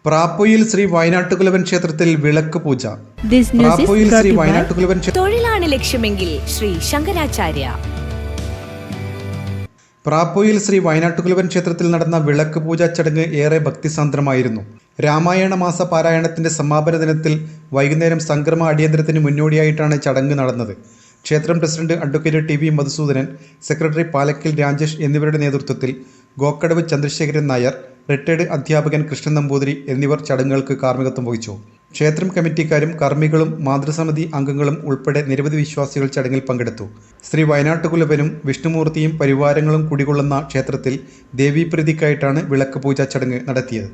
പ്രാപ്പോയിൽ ശ്രീ വയനാട്ടുകുലവൻ ക്ഷേത്രത്തിൽ വിളക്ക് പൂജ. പ്രാപ്പോയിൽ ശ്രീ വയനാട്ടുകുലവൻ തൊഴിലാണ് ലക്ഷ്യമെങ്കിൽ ശ്രീ ശങ്കരാചാര്യ. പ്രാപ്പോയിൽ ശ്രീ വയനാട്ടുകുലവൻ ക്ഷേത്രത്തിൽ നടന്ന വിളക്ക് പൂജാ ചടങ്ങ് ഏറെ ഭക്തിസാന്ദ്രമായിരുന്നു. രാമായണ മാസ പാരായണത്തിന്റെ സമാപന ദിനത്തിൽ വൈകുന്നേരം സംക്രമ അടിയന്തരത്തിന് മുന്നോടിയായിട്ടാണ് ചടങ്ങ് നടന്നത്. ക്ഷേത്രം president advocate T V Madhusoodanan, secretary പാലക്കിൽ രാജേഷ് എന്നിവരുടെ നേതൃത്വത്തിൽ ഗോക്കടവ് ചന്ദ്രശേഖരൻ നായർ, റിട്ടയർഡ് അധ്യാപകൻ കൃഷ്ണൻ നമ്പൂതിരി എന്നിവർ ചടങ്ങുകൾക്ക് കാർമ്മികത്വം വഹിച്ചു. ക്ഷേത്രം കമ്മിറ്റിക്കാരും കർമ്മികളും മാതൃസമിതി അംഗങ്ങളും ഉൾപ്പെടെ നിരവധി വിശ്വാസികൾ ചടങ്ങിൽ പങ്കെടുത്തു. ശ്രീ വയനാട്ടുകുലവനും വിഷ്ണുമൂർത്തിയും പരിവാരങ്ങളും കുടികൊള്ളുന്ന ക്ഷേത്രത്തിൽ ദേവീപ്രീതിക്കായിട്ടാണ് വിളക്ക് പൂജാ ചടങ്ങ് നടത്തിയത്.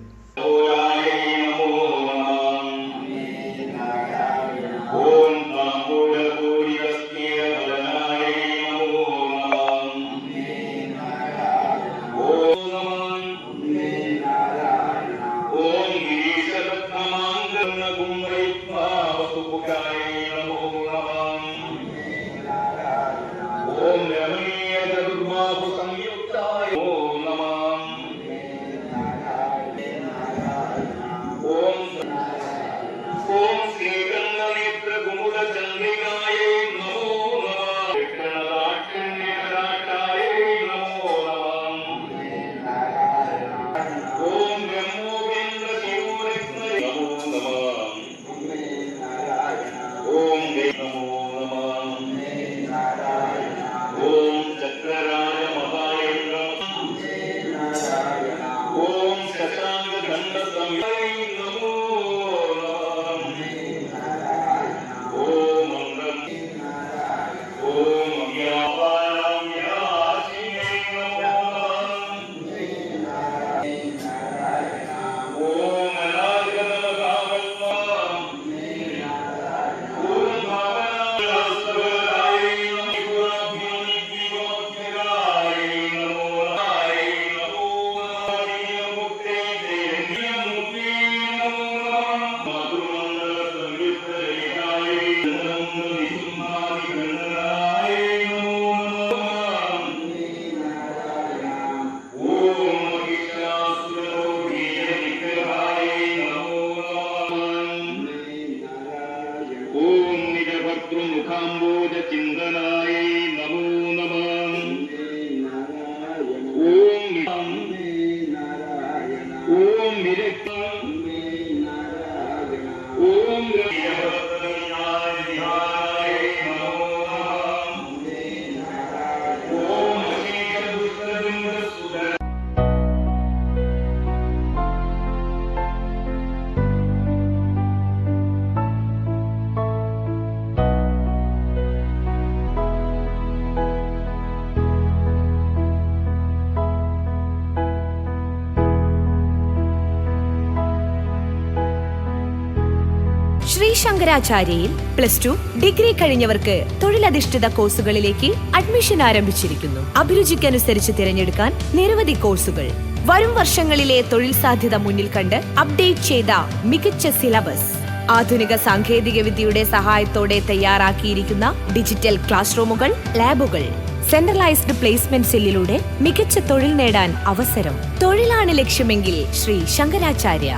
ശ്രീ ശങ്കരാചാര്യയിൽ +2 ഡിഗ്രി കഴിഞ്ഞവർക്ക് തൊഴിലധിഷ്ഠിത കോഴ്സുകളിലേക്ക് അഡ്മിഷൻ ആരംഭിച്ചിരിക്കുന്നു. അഭിരുചിക്കനുസരിച്ച് തിരഞ്ഞെടുക്കാൻ നിരവധി കോഴ്സുകൾ. വരും വർഷങ്ങളിലെ തൊഴിൽ സാധ്യത മുന്നിൽ കണ്ട് അപ്ഡേറ്റ് ചെയ്ത മികച്ച സിലബസ്, ആധുനിക സാങ്കേതിക വിദ്യയുടെ സഹായത്തോടെ തയ്യാറാക്കിയിരിക്കുന്ന ഡിജിറ്റൽ ക്ലാസ് റൂമുകൾ, ലാബുകൾ, സെൻട്രലൈസ്ഡ് പ്ലേസ്മെന്റ് സെല്ലിലൂടെ മികച്ച തൊഴിൽ നേടാൻ അവസരം. തൊഴിലാണ് ലക്ഷ്യമെങ്കിൽ ശ്രീ ശങ്കരാചാര്യ.